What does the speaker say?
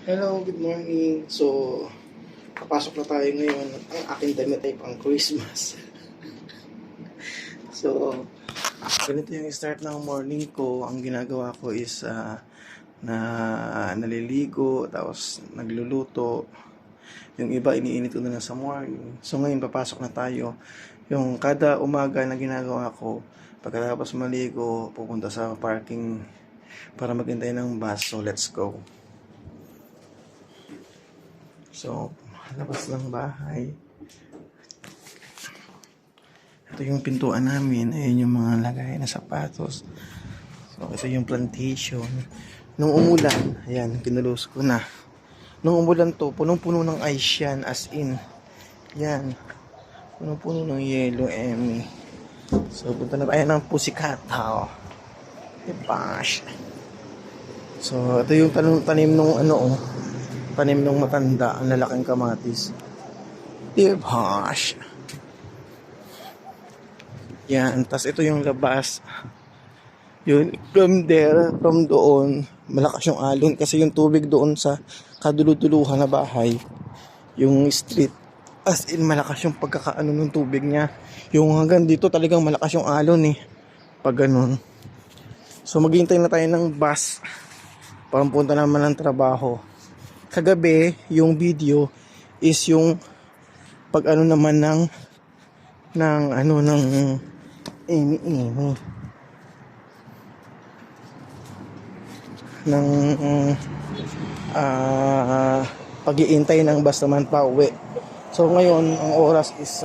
Hello, good morning. So, papasok na tayo ngayon. Ang aking damit ay pang Christmas. So, ganito yung start ng morning ko. Ang ginagawa ko is na naliligo, tapos nagluluto. Yung iba iniinit ko na lang sa morning. So, ngayon papasok na tayo. Yung kada umaga na ginagawa ko, pagkatapos maligo, pupunta sa parking para maghintay ng bus. So, let's go. So, labas ng bahay. Ito yung pintuan namin. Ayun yung mga lagay na sapatos. So, ito yung plantation. Nung umulan, ayan, kinulus ko na. Nung umulan to, punong-puno ng ice yan, as in. Yan. Punong-puno ng yellow, Emmy. So, punta na tayo ng Pusikata. Dibash. So, ito yung tanim nung tanim nung matanda, ang lalaking kamatis. Dibash. Yan, tas ito yung labas. Yun, from doon, malakas yung alon kasi yung tubig doon sa kaduluduluhan na bahay, yung street, as in malakas yung pagkakaano ng tubig niya. Yung hanggang dito talagang malakas yung alon pag ganun. So maghihintay na tayo ng bus para punta naman ng trabaho. Kagabi, yung video is yung pag ano naman ng ini ng pag-iintay ng bus naman pa uwi. So ngayon ang oras is